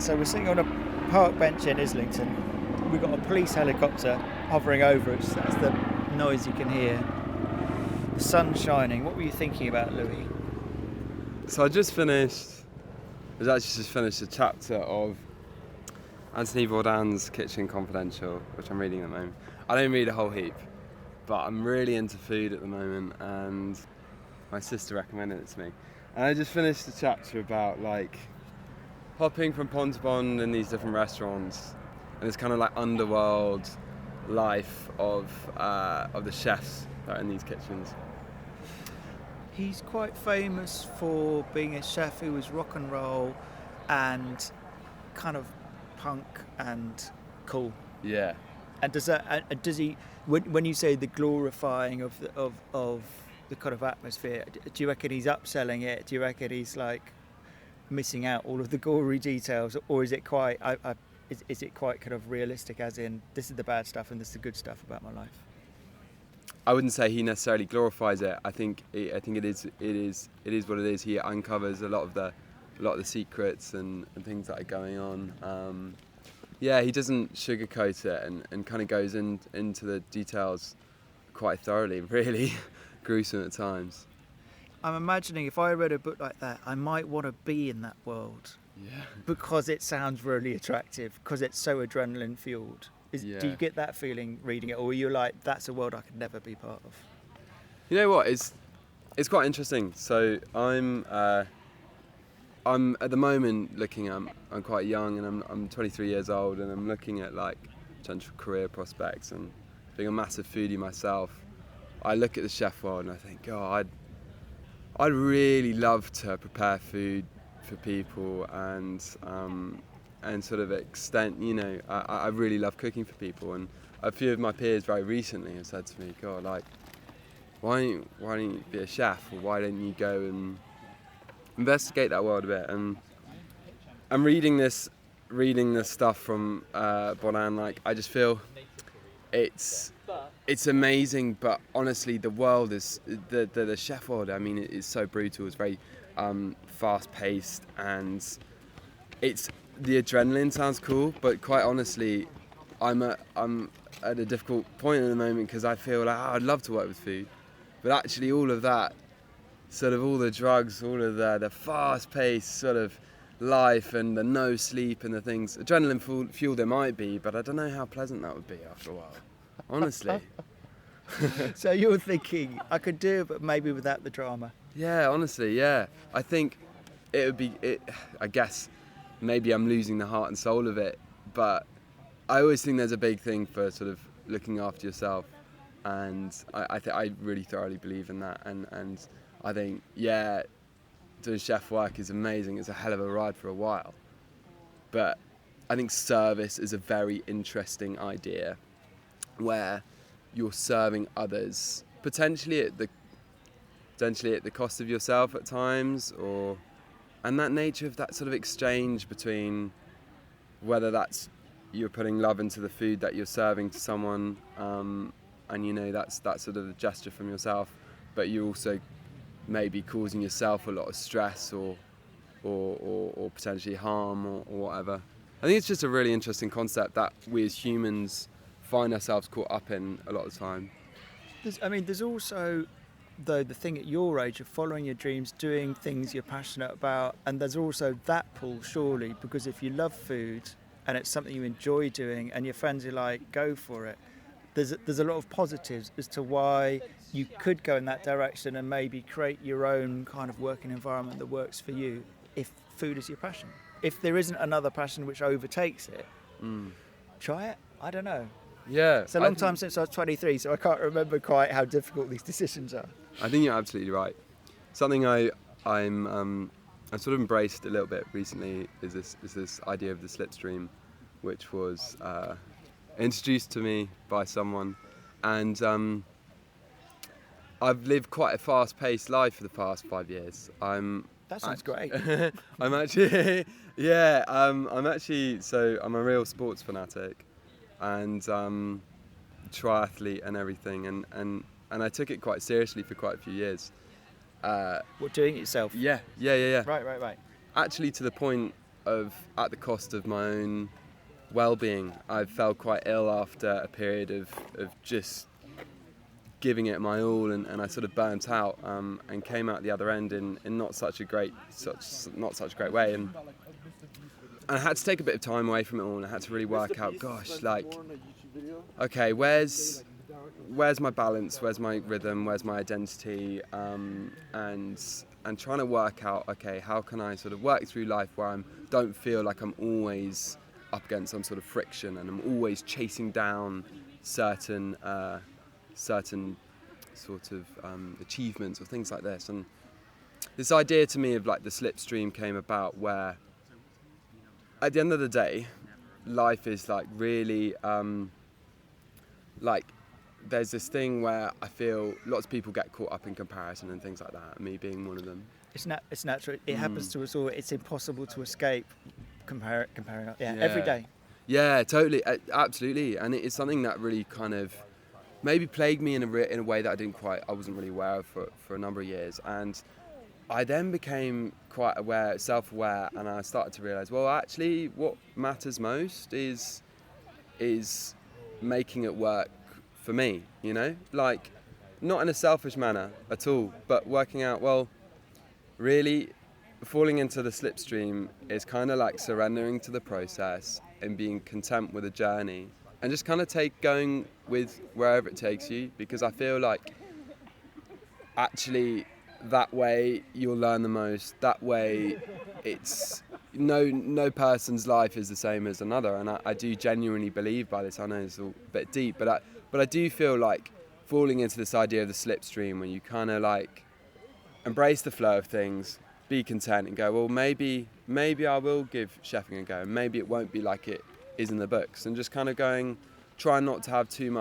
So we're sitting on a park bench in Islington. We've got a police helicopter hovering over us. That's the noise you can hear. The sun's shining. What were you thinking about, Louis? So I actually just finished a chapter of Anthony Bourdain's Kitchen Confidential, which I'm reading at the moment. I don't read a whole heap, but I'm really into food at the moment, and my sister recommended it to me. And I just finished a chapter about like hopping from pond to pond in these different restaurants, and it's kind of like underworld life of the chefs that are in these kitchens. He's quite famous for being a chef who was rock and roll and kind of punk and cool. Yeah. And does he when you say the glorifying of the kind of atmosphere, do you reckon he's upselling it? Do you reckon he's like missing out all of the gory details, or is it quite is it quite kind of realistic, as in this is the bad stuff and this is the good stuff about my life? I wouldn't say he necessarily glorifies it. I think it is what it is. He uncovers a lot of the secrets and things that are going on. He doesn't sugarcoat it and kind of goes into the details quite thoroughly. Really gruesome at times. I'm imagining if I read a book like that, I might want to be in that world. Yeah. Because it sounds really attractive, because it's so adrenaline fueled. Do you get that feeling reading it, or are you like, that's a world I could never be part of? You know what? It's quite interesting. So I'm at the moment looking. I'm quite young, and I'm 23 years old, and I'm looking at like potential career prospects. And being a massive foodie myself, I look at the chef world and I think, God, I'd really love to prepare food for people and sort of extent, I really love cooking for people. And a few of my peers very recently have said to me, God, like, why don't you be a chef, or why don't you go and investigate that world a bit? And I'm reading this stuff from Bourdain, like, I just feel it's amazing, but honestly, the world is the chef world. I mean, it's so brutal. It's very fast-paced, and it's the adrenaline sounds cool, but quite honestly, I'm at a difficult point at the moment because I feel like I'd love to work with food, but actually, all of that, sort of all the drugs, all of the fast-paced sort of life and the no sleep and the things, adrenaline fueled it might be, but I don't know how pleasant that would be after a while. Honestly. So you're thinking, I could do it, but maybe without the drama. Yeah, honestly, yeah. I think it would be, I guess, maybe I'm losing the heart and soul of it, but I always think there's a big thing for sort of looking after yourself, and I really thoroughly believe in that, and I think, doing chef work is amazing. It's a hell of a ride for a while, but I think service is a very interesting idea, where you're serving others potentially at the cost of yourself at times, and that nature of that sort of exchange between whether that's you're putting love into the food that you're serving to someone, and that's that sort of gesture from yourself, but you also maybe causing yourself a lot of stress or potentially harm or whatever. I think it's just a really interesting concept that we as humans find ourselves caught up in a lot of the time. There's also, though, the thing at your age of following your dreams, doing things you're passionate about, and there's also that pull, surely, because if you love food and it's something you enjoy doing and your friends are like, go for it, there's a lot of positives as to why you could go in that direction and maybe create your own kind of working environment that works for you if food is your passion. If there isn't another passion which overtakes it, try it. I don't know. Yeah. It's a long time since I was 23, so I can't remember quite how difficult these decisions are. I think you're absolutely right. Something I've sort of embraced a little bit recently is this idea of the slipstream, which was introduced to me by someone, and I've lived quite a fast-paced life for the past 5 years. That sounds great. I'm actually, I'm a real sports fanatic, and triathlete and everything, and I took it quite seriously for quite a few years. What, doing it yourself? Yeah. Right. Actually, to the point at the cost of my own well-being. I felt quite ill after a period of just giving it my all, and I sort of burnt out, and came out the other end in not such a great way, and I had to take a bit of time away from it all, and I had to really work out, gosh, like, okay, where's my balance, where's my rhythm, where's my identity, and trying to work out, okay, how can I sort of work through life where I don't feel like I'm always up against some sort of friction, and I'm always chasing down certain sort of achievements or things like this. And this idea to me of like the slipstream came about, where at the end of the day, life is like really like, there's this thing where I feel lots of people get caught up in comparison and things like that, me being one of them. It's natural. It happens to us all. It's impossible to escape comparing. Every day. Yeah, totally, absolutely. And it's something that really kind of maybe plagued me in a way that I wasn't really aware of for a number of years. And I then became quite self-aware, and I started to realise, well, actually, what matters most is making it work for me, you know? Like, not in a selfish manner at all, but working out, well, really, falling into the slipstream is kind of like surrendering to the process and being content with the journey, and just kind of going with wherever it takes you, because I feel like actually that way you'll learn the most. That way it's no person's life is the same as another, and I do genuinely believe by this. I know it's all a bit deep, but I do feel like falling into this idea of the slipstream, where you kind of like embrace the flow of things, be content, and go, well, maybe I will give chefing a go, and maybe it won't be like it is in the books, and just kind of try not to have too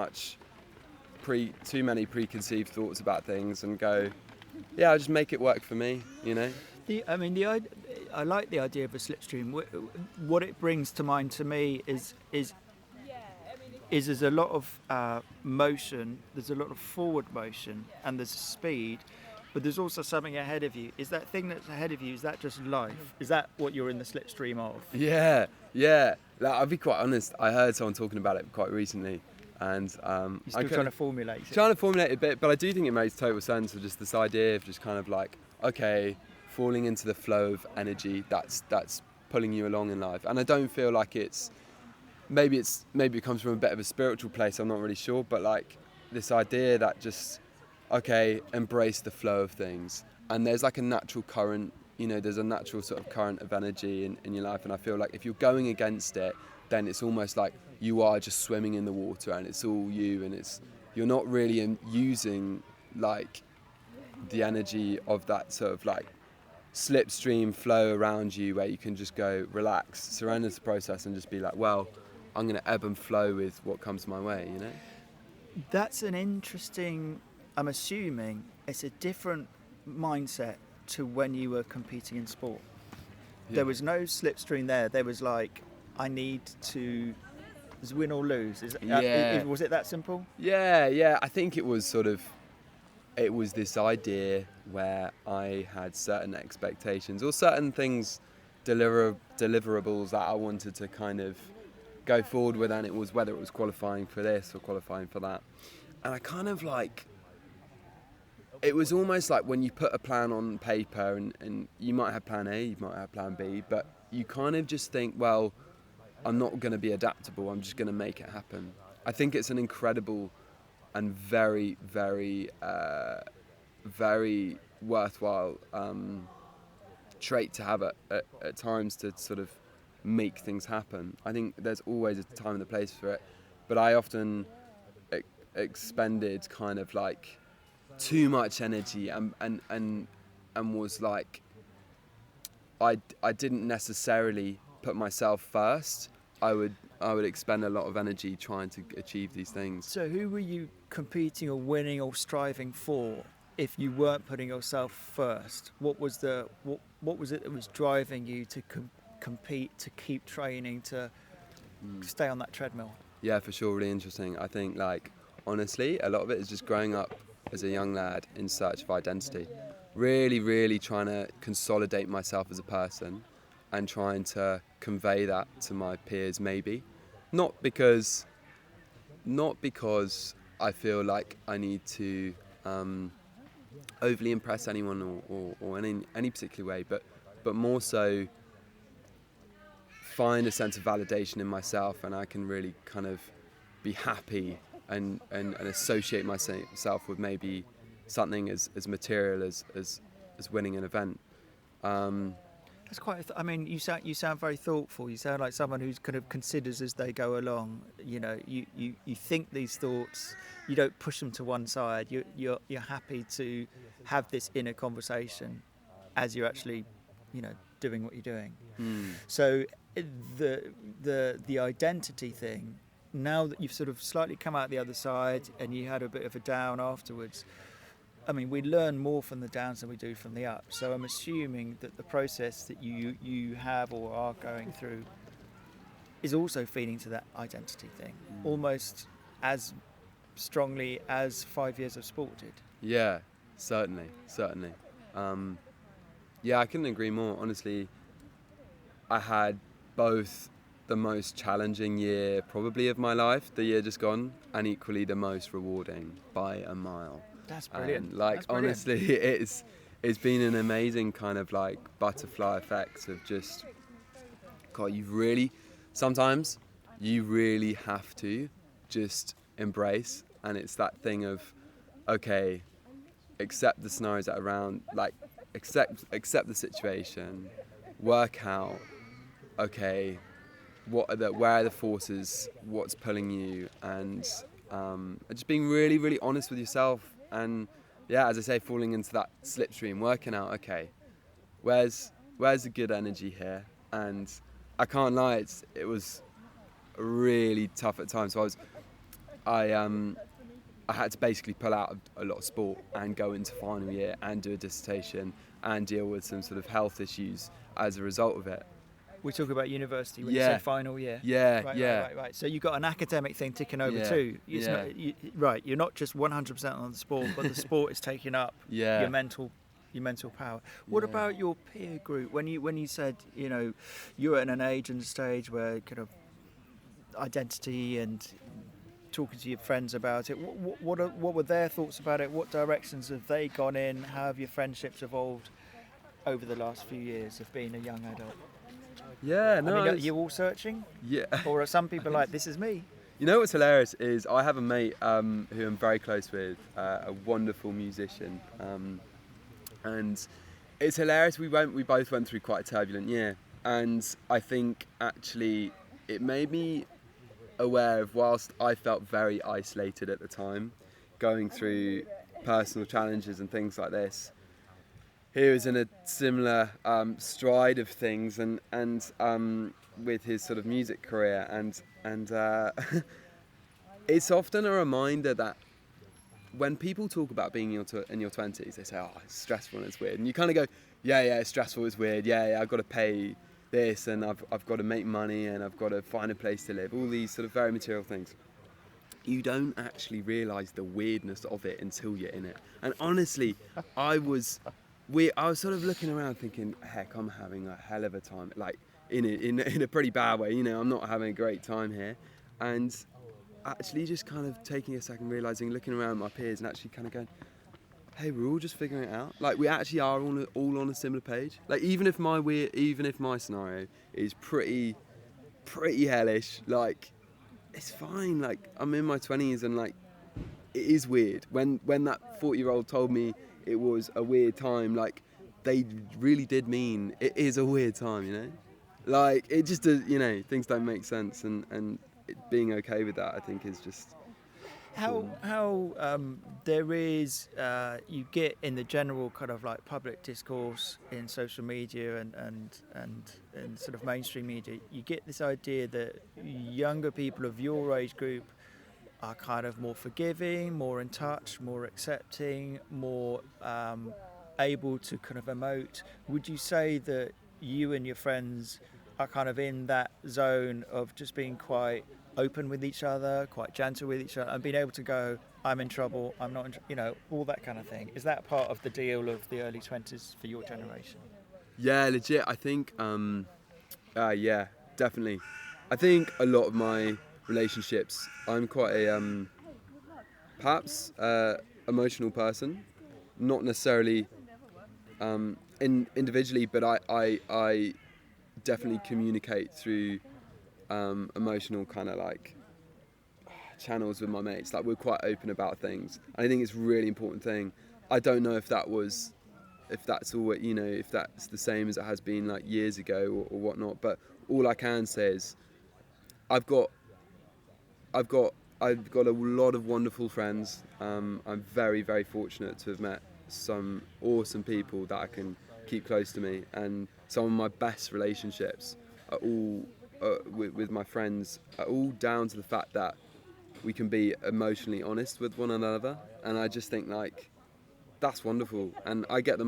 many preconceived thoughts about things, and go, yeah, I'll just make it work for me, you know? I like the idea of a slipstream. What it brings to mind to me is there's a lot of motion, there's a lot of forward motion, and there's speed, but there's also something ahead of you. Is that thing that's ahead of you, is that just life? Is that what you're in the slipstream of? Yeah. Like, I'll be quite honest, I heard someone talking about it quite recently, and You're still trying to formulate it. Trying to formulate it a bit, but I do think it makes total sense, of just this idea of just kind of like, okay, falling into the flow of energy that's pulling you along in life. And I don't feel like maybe it comes from a bit of a spiritual place, I'm not really sure, but like this idea that just, okay, embrace the flow of things, and there's like a natural current, you know, there's a natural sort of current of energy in your life, and I feel like if you're going against it, then it's almost like you are just swimming in the water, and it's all you, and you're not really using like the energy of that sort of like slipstream flow around you, where you can just go relax, surrender to the process, and just be like, well, I'm going to ebb and flow with what comes my way, you know? That's an interesting, I'm assuming it's a different mindset to when you were competing in sport. Yeah. There was no slipstream there. There was like, I need to win or lose. Was it that simple? Yeah. I think it was this idea where I had certain expectations or certain things, deliverables that I wanted to kind of go forward with, and it was whether it was qualifying for this or qualifying for that. And I kind of like, it was almost like when you put a plan on paper, and you might have plan A, you might have plan B, but you kind of just think, well, I'm not going to be adaptable, I'm just going to make it happen. I think it's an incredible and very, very, very worthwhile trait to have at times, to sort of make things happen. I think there's always a time and a place for it, but I often expended kind of like too much energy and was like, I didn't necessarily put myself first. I would expend a lot of energy trying to achieve these things. So who were you competing or winning or striving for if you weren't putting yourself first? What was it that was driving you to compete, to keep training, to stay on that treadmill? Yeah, for sure, really interesting. I think, like, honestly, a lot of it is just growing up as a young lad in search of identity. Really, really trying to consolidate myself as a person. and trying to convey that to my peers, maybe not because I feel like I need to overly impress anyone or in any particular way, but more so find a sense of validation in myself, and I can really kind of be happy and associate myself with maybe something as material as winning an event. That's quite. I mean, you sound very thoughtful. You sound like someone who's kind of considers as they go along. You know, you think these thoughts. You don't push them to one side. You're happy to have this inner conversation as you're actually, doing what you're doing. So the identity thing. Now that you've sort of slightly come out the other side and you had a bit of a down afterwards. I mean, we learn more from the downs than we do from the ups. So I'm assuming that the process that you have or are going through is also feeding to that identity thing, almost as strongly as 5 years of sport did. Yeah, certainly. Yeah, I couldn't agree more. Honestly, I had both the most challenging year probably of my life, the year just gone, and equally the most rewarding by a mile. That's brilliant. And That's brilliant. Honestly, it's been an amazing kind of like butterfly effect of just, God, sometimes you really have to just embrace, and it's that thing of, okay, accept the scenarios that are around, like accept the situation, work out, okay, where are the forces, what's pulling you, and just being really, really honest with yourself. And yeah, as I say, falling into that slipstream, working out, okay, where's the good energy here? And I can't lie, it was really tough at times. So I had to basically pull out a lot of sport and go into final year and do a dissertation and deal with some sort of health issues as a result of it. We talk about university when you say final year. Yeah, Right. So you've got an academic thing ticking over too. You're not just 100% on the sport, but the sport is taking up your mental power. What about your peer group? When you said, you're at an age and stage where kind of identity and talking to your friends about it, what were their thoughts about it? What directions have they gone in? How have your friendships evolved over the last few years of being a young adult? Yeah, no. I mean, are you all searching? Yeah. Or are some people like, this is me? You know what's hilarious is I have a mate who I'm very close with, a wonderful musician, and it's hilarious. We both went through quite a turbulent year, and I think actually it made me aware of, whilst I felt very isolated at the time, going through personal challenges and things like this, he was in a similar stride of things, and with his sort of music career, and it's often a reminder that when people talk about being in your 20s, they say, oh, it's stressful and it's weird, and you kind of go, yeah, it's stressful, it's weird, yeah, I've got to pay this, and I've got to make money, and I've got to find a place to live, all these sort of very material things. You don't actually realise the weirdness of it until you're in it. And honestly, I was sort of looking around thinking, heck, I'm having a hell of a time, like in a pretty bad way, I'm not having a great time here. And actually just kind of taking a second, realising, looking around my peers and actually kind of going, hey, we're all just figuring it out. Like, we actually are all on a similar page. Like, even if my scenario is pretty hellish, like, it's fine. Like, I'm in my 20s and like, it is weird. When that 40-year-old told me it was a weird time, like, they really did mean it is a weird time, Like, it just does, things don't make sense, and being okay with that, I think, is just... How there is, you get in the general kind of like public discourse in social media and sort of mainstream media, you get this idea that younger people of your age group are kind of more forgiving, more in touch, more accepting, more able to kind of emote. Would you say that you and your friends are kind of in that zone of just being quite open with each other, quite gentle with each other, and being able to go, I'm in trouble, I'm not, all that kind of thing? Is that part of the deal of the early 20s for your generation? Yeah, legit. I think Yeah, definitely. I think a lot of my relationships, I'm quite a perhaps emotional person, not necessarily individually, but I definitely communicate through emotional kind of like channels with my mates. Like we're quite open about things. I think it's a really important thing. I don't know if that's all, if that's the same as it has been like years ago or whatnot. But all I can say is I've got I've got I've got a lot of wonderful friends. I'm very, very fortunate to have met some awesome people that I can keep close to me, and some of my best relationships are all with my friends are all down to the fact that we can be emotionally honest with one another, and I just think like that's wonderful, and I get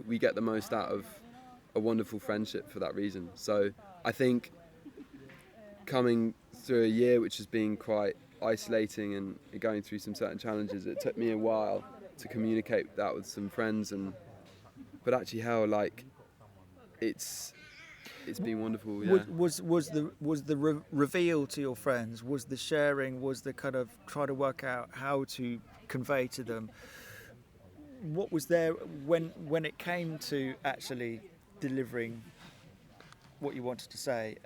we get the most out of a wonderful friendship for that reason. So I think coming through a year which has been quite isolating and going through some certain challenges, it took me a while to communicate that with some friends, but actually how like it's been wonderful. Yeah. Was the reveal to your friends, was the sharing, was the kind of try to work out how to convey to them what was there when it came to actually delivering what you wanted to say?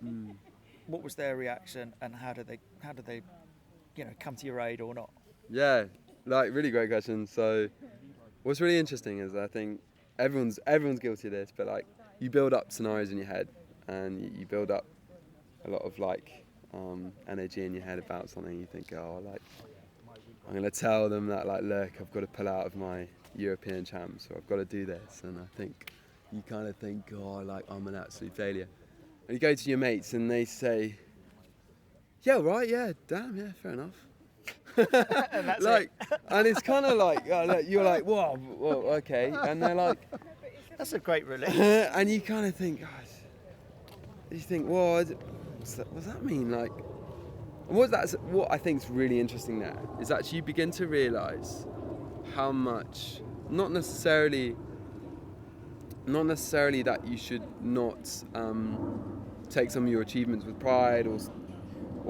What was their reaction, and how did they come to your aid or not? Yeah, like really great question. So what's really interesting is I think everyone's guilty of this, but like you build up scenarios in your head, and you build up a lot of like energy in your head about something. You think, oh, like I'm gonna tell them that like, look, I've got to pull out of my European champs, or I've got to do this, and I think you kind of think, oh, like I'm an absolute failure. And you go to your mates and they say, yeah, right, yeah, damn, yeah, fair enough. And that's like, it. and it's kind of like you're like, whoa, okay, and they're like, That's a great relief. and you kind of think, you think, well, what's that mean? Like, and what I think is really interesting there is actually you begin to realise how much, not necessarily that you should not take some of your achievements with pride or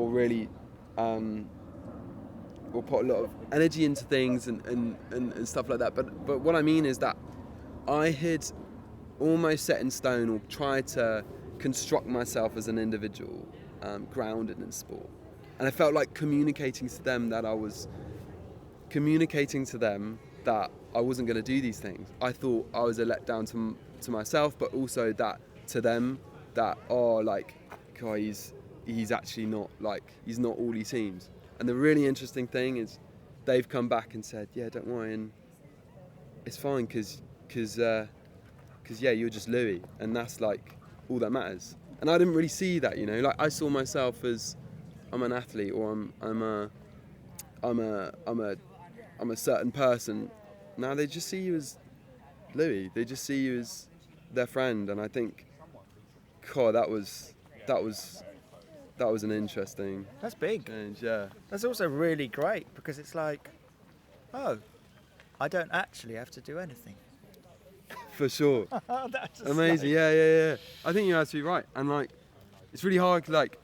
really or put a lot of energy into things and stuff like that. But what I mean is that I had almost set in stone or tried to construct myself as an individual grounded in sport. And I felt like communicating to them that I wasn't going to do these things. I thought I was a letdown to myself, but also that to them that, oh, like, God, he's actually not, like, he's not all he seems. And the really interesting thing is they've come back and said, yeah, don't worry, and it's fine because yeah, you're just Louis, and that's like all that matters. And I didn't really see that, like I saw myself as I'm an athlete, or I'm a certain person. Now they just see you as Louis. They just see you as their friend, and I think, God, that was an interesting. That's big. change. Yeah. That's also really great because it's like, oh, I don't actually have to do anything. For sure. That's just Amazing. like- Yeah. I think you're absolutely right, and like, it's really hard. Like,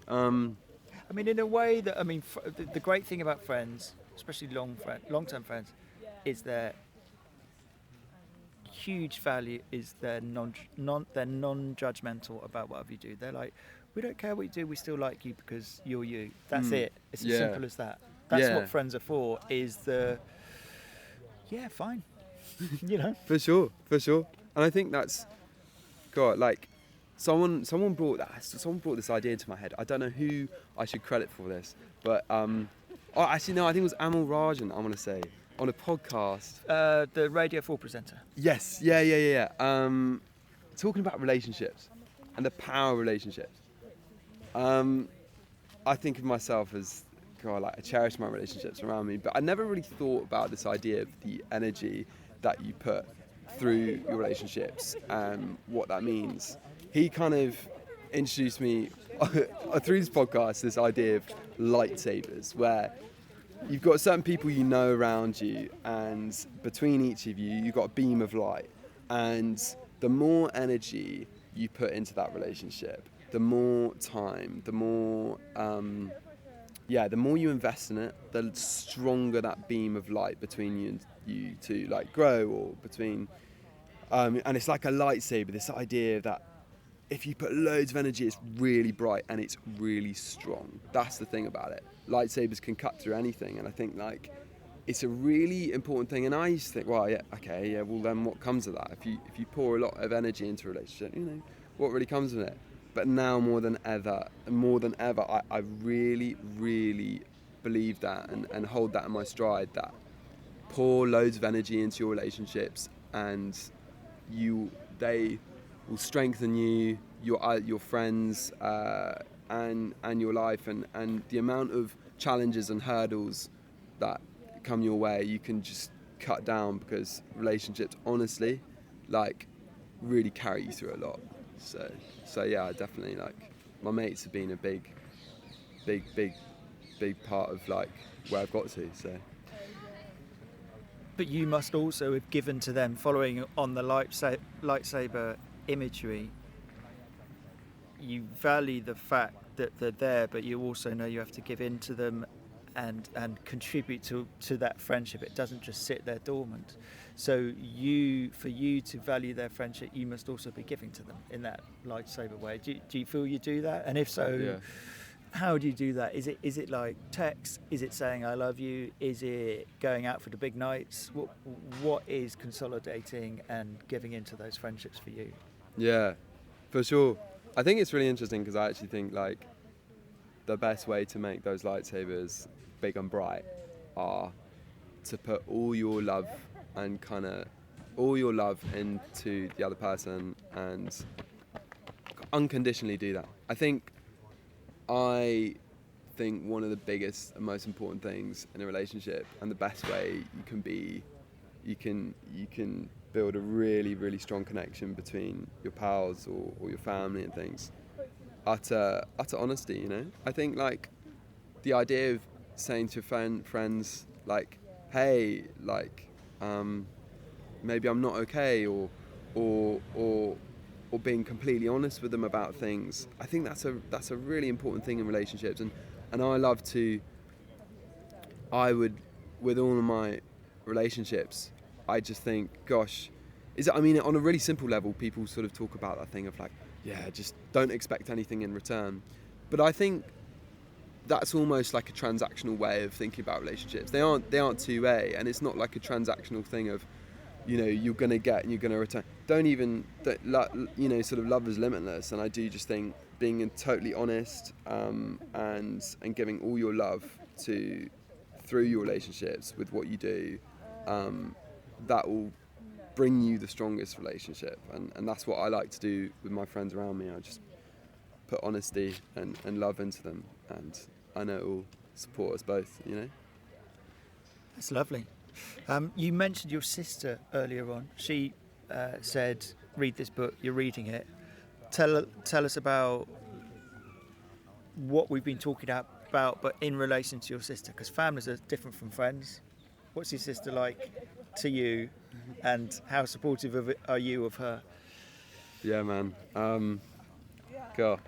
I mean, in a way that the great thing about friends, especially long-term friends, is their huge value is they're non-judgmental about whatever you do. They're like, we don't care what you do, we still like you because you're you. That's it. It's as simple as that. That's what friends are for. Is fine. For sure. And I think that's, God, like, someone brought this idea into my head. I don't know who I should credit for this, but actually no, I think it was Amal Rajan. I want to say on a podcast. The Radio 4 presenter. Yes. Yeah. Talking about relationships and the power of relationships. I think of myself as, God, like I cherish my relationships around me, but I never really thought about this idea of the energy that you put through your relationships and what that means. He kind of introduced me through this podcast this idea of lightsabers, where you've got certain people you know around you, and between each of you, you've got a beam of light, and the more energy you put into that relationship, the more time, the more the more you invest in it, the stronger that beam of light between you and you two like grow, or between and it's like a lightsaber, this idea that if you put loads of energy, it's really bright and it's really strong. That's the thing about it. Lightsabers can cut through anything, and I think like it's a really important thing. And I used to think, well, yeah, okay, yeah, well then what comes of that? If you pour a lot of energy into a relationship, what really comes of it? But now more than ever, I really, really believe that and hold that in my stride, that pour loads of energy into your relationships and they will strengthen you, your friends, and your life, and the amount of challenges and hurdles that come your way, you can just cut down, because relationships, honestly, like really carry you through a lot. So yeah, I definitely, like, my mates have been a big part of like where I've got to. So. But you must also have given to them, following on the lightsaber imagery. You value the fact that they're there, but you also know you have to give in to them and contribute to that friendship. It doesn't just sit there dormant. So for you to value their friendship, you must also be giving to them in that lightsaber way. Do you feel you do that? And if so, Yeah. How do you do that? Is it like text? Is it saying I love you? Is it going out for the big nights? What is consolidating and giving into those friendships for you? Yeah, for sure. I think it's really interesting, because I actually think like the best way to make those lightsabers big and bright are to put all your love and into the other person and unconditionally do that. I think one of the biggest and most important things in a relationship, and the best way you can build a really, really strong connection between your pals or your family and things, utter honesty. I think like the idea of saying to friends like, hey, like maybe I'm not okay, or being completely honest with them about things. I think that's a really important thing in relationships, and I would, with all of my relationships, I just think, gosh, on a really simple level, people sort of talk about that thing of like, yeah, just don't expect anything in return. But I think that's almost like a transactional way of thinking about relationships. They aren't two-way, and it's not like a transactional thing of, you're going to get and you're going to return. Sort of love is limitless, and I do just think being totally honest and giving all your love through your relationships with what you do, that will bring you the strongest relationship, and that's what I like to do with my friends around me. I just put honesty and love into them, and I know it will support us both. That's lovely. You mentioned your sister earlier on. She said, read this book, you're reading it. Tell us about what we've been talking about, but in relation to your sister, because families are different from friends. What's your sister like to you, and how supportive are you of her? Yeah, man. God,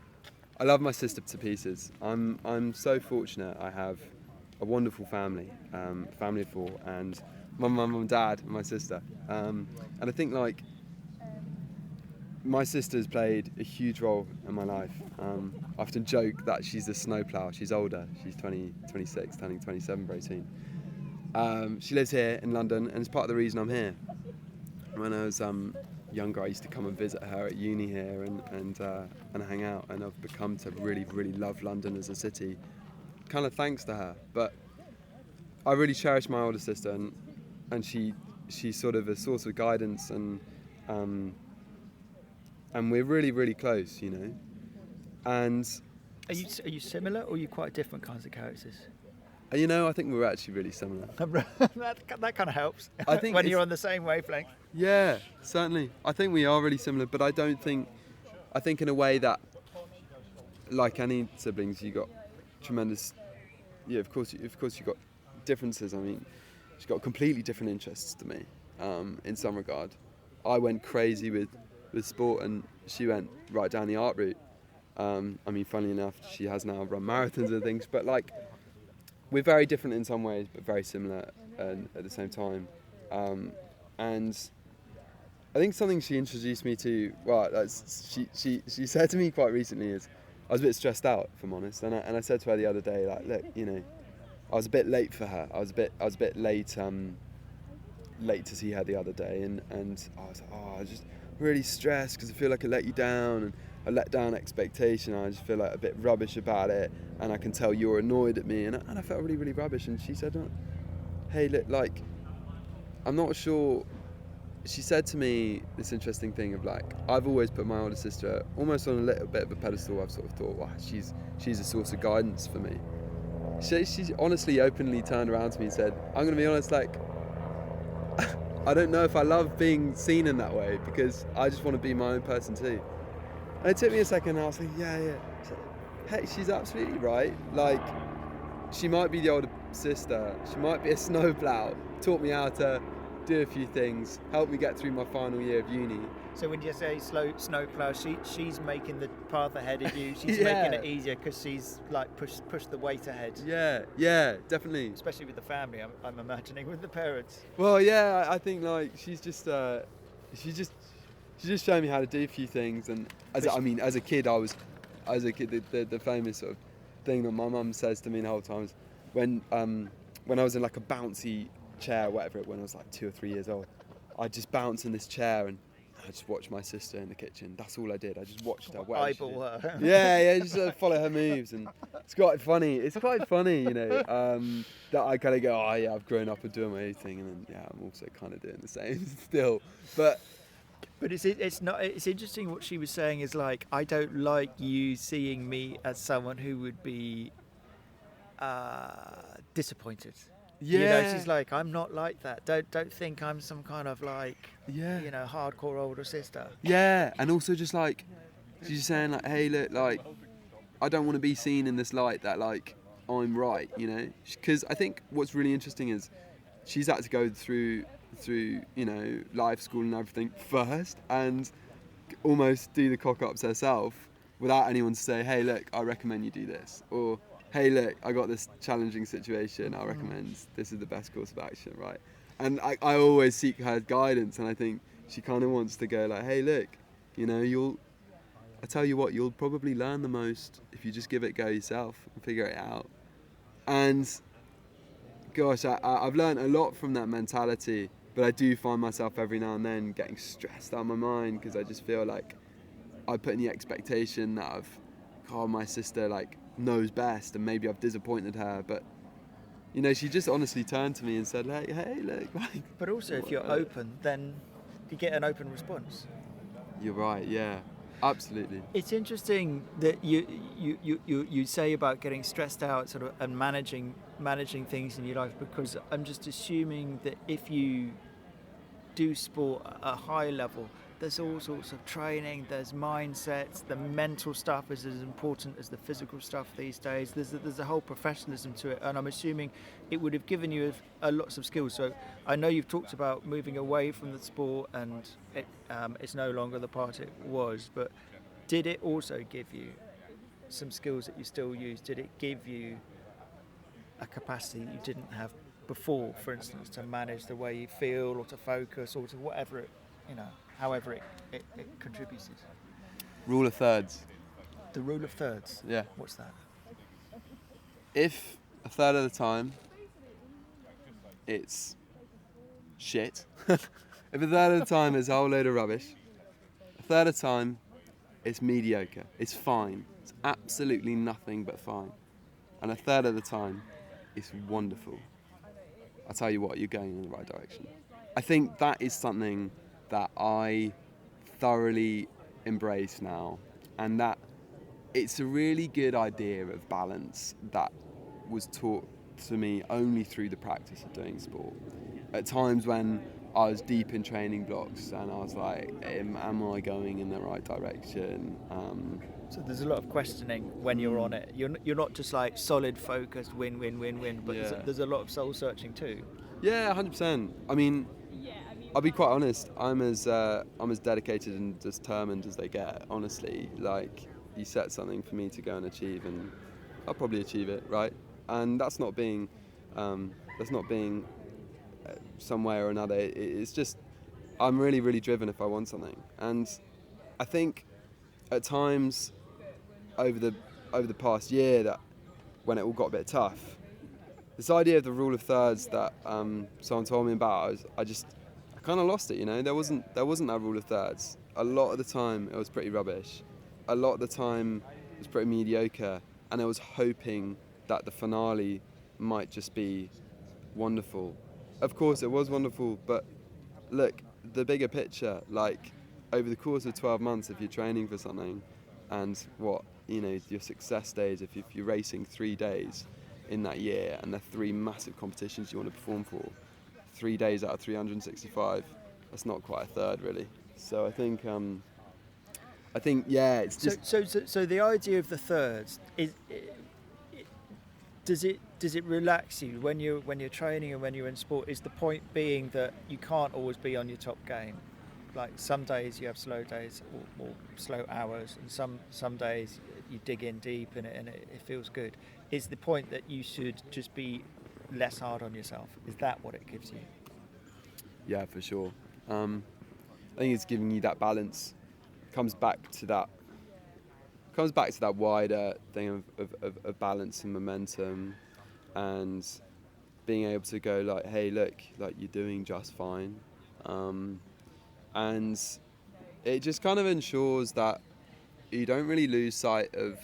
I love my sister to pieces. I'm so fortunate. I have a wonderful family of four, and my mum and dad and my sister. And I think like my sister's played a huge role in my life. I often joke that she's the snowplow. She's older. She's 26, turning 27 very soon. She lives here in London, and it's part of the reason I'm here. When I was younger, I used to come and visit her at uni here and hang out, and I've become to really, really love London as a city, kind of thanks to her. But I really cherish my older sister, and she's sort of a source of guidance, and we're really, really close, And are you similar, or are you quite different kinds of characters? I think we're actually really similar. that kind of helps. I think when you're on the same wavelength. Yeah, certainly. I think we are really similar, but I think in a way that, like any siblings, you got tremendous. Yeah, of course you got differences. I mean, she's got completely different interests to me. In some regard, I went crazy with with sport, and she went right down the art route. I mean, funnily enough, she has now run marathons and things, but like, we're very different in some ways, but very similar at the same time. And I think something she introduced me to, well, she said to me quite recently is, I was a bit stressed out, if I'm honest, and I said to her the other day, like, look, you know, I was a bit late for her. I was a bit late to see her the other day, and I was like, I was just really stressed because I feel like I let you down, and I let down expectation. I just feel like a bit rubbish about it, and I can tell you're annoyed at me, and I felt really, really rubbish. And she said, hey, look, like, I'm not sure. She said to me this interesting thing of like, I've always put my older sister almost on a little bit of a pedestal. I've sort of thought, wow, she's a source of guidance for me. She honestly, openly turned around to me and said, I'm going to be honest, like, I don't know if I love being seen in that way, because I just want to be my own person too. And it took me a second, and I was like, yeah. Hey, she's absolutely right. Like, she might be the older sister, she might be a snowplow, taught me how to do a few things, helped me get through my final year of uni. So when you say snowplow, she's making the path ahead of you. She's Yeah. making it easier because she's like push the weight ahead. Yeah, definitely. Especially with the family, I'm imagining, with the parents. Well, yeah, I think like she's just showing me how to do a few things, and as a kid, the famous sort of thing that my mum says to me the whole time is when I was in like a bouncy chair, whatever, when I was like 2 or 3 years old, I'd just bounce in this chair and I just watched my sister in the kitchen. That's all I did. I just watched her. Eyeball her. Yeah, just follow her moves, and it's quite funny. It's quite funny, you know, that I kind of go, oh yeah, I've grown up and doing my own thing, and then I'm also kind of doing the same still. But it's interesting what she was saying is like, I don't like you seeing me as someone who would be disappointed. yeah, You know, she's like, I'm not like that. Don't think I'm some kind of like, you know, hardcore older sister. Yeah, and also just like, she's saying like, hey, look, like, I don't want to be seen in this light that like I'm right, you know, because I think what's really interesting is she's had to go through you know, life, school and everything first, and almost do the cock-ups herself without anyone to say, hey, look, I recommend you do this, or hey, look, I got this challenging situation, I recommend this is the best course of action, right? And I always seek her guidance, and I think she kind of wants to go like, hey, look, you know, I tell you what, you'll probably learn the most if you just give it a go yourself and figure it out. And gosh, I've learned a lot from that mentality, but I do find myself every now and then getting stressed out of my mind, because I just feel like I put in the expectation that my sister like knows best, and maybe I've disappointed her, but you know, she just honestly turned to me and said, like, hey, look, like. But also, if you're open, then you get an open response. You're right, yeah, absolutely. It's interesting that you say about getting stressed out, sort of, and managing things in your life, because I'm just assuming that if you do sport at a high level, there's all sorts of training, there's mindsets, the mental stuff is as important as the physical stuff these days. There's a whole professionalism to it, and I'm assuming it would have given you lots of skills. So I know you've talked about moving away from the sport, and it's no longer the part it was, but did it also give you some skills that you still use? Did it give you a capacity you didn't have before, for instance, to manage the way you feel, or to focus, or to whatever it, you know, however it contributed? Rule of thirds. The rule of thirds? Yeah. What's that? If a third of the time it's shit, if a third of the time it's a whole load of rubbish, a third of the time it's mediocre, it's fine, it's absolutely nothing but fine, and a third of the time it's wonderful, I tell you what, you're going in the right direction. I think that is something that I thoroughly embrace now, and that it's a really good idea of balance that was taught to me only through the practice of doing sport. At times when I was deep in training blocks and I was like, am I going in the right direction? So there's a lot of questioning when you're on it. You're not just like solid focused, win, but Yeah. there's a lot of soul searching too. Yeah, 100%. I mean, I'll be quite honest. I'm as dedicated and determined as they get. Honestly, like you set something for me to go and achieve, and I'll probably achieve it, right? And that's not being some way or another. It's just I'm really really driven if I want something, and I think at times over the past year that when it all got a bit tough, this idea of the rule of thirds that someone told me about, I kind of lost it. You know, there wasn't that rule of thirds. A lot of the time it was pretty rubbish. A lot of the time it was pretty mediocre, and I was hoping that the finale might just be wonderful. Of course it was wonderful, but look, the bigger picture, like over the course of 12 months, if you're training for something, and your success days, if you're racing 3 days in that year, and there are 3 massive competitions you want to perform for, 3 days out of 365, that's not quite a third really. So I think yeah, it's just So the idea of the thirds is, does it relax you when you're training and when you're in sport? Is the point being that you can't always be on your top game? Like some days you have slow days or slow hours, and some days you dig in deep and it feels good. Is the point that you should just be less hard on yourself? Is that what it gives you? Yeah, for sure. I think it's giving you that balance. Comes back to that wider thing of balance and momentum, and being able to go like, hey, look, like you're doing just fine, and it just kind of ensures that you don't really lose sight of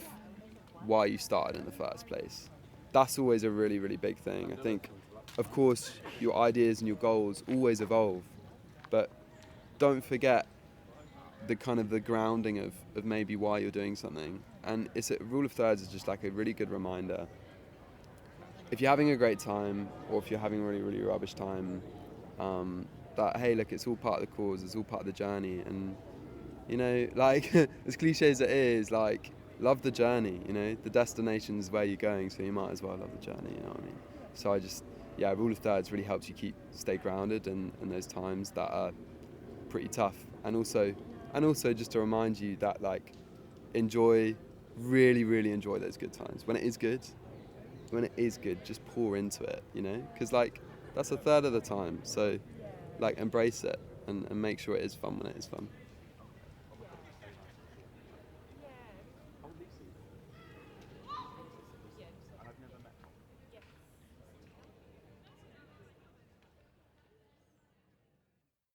why you started in the first place. That's always a really, really big thing. I think, of course, your ideas and your goals always evolve, but don't forget the grounding of maybe why you're doing something. And it's a rule of thirds is just like a really good reminder. If you're having a great time, or if you're having a really, really rubbish time, that, hey, look, it's all part of the cause, it's all part of the journey. And, like, as cliche as it is, like, love the journey, the destination's where you're going, so you might as well love the journey, you know what I mean? So rule of thirds really helps you stay grounded in those times that are pretty tough. And also just to remind you that, like, really, really enjoy those good times. When it is good, just pour into it, because, like, that's a third of the time. So, like, embrace it and make sure it is fun when it is fun.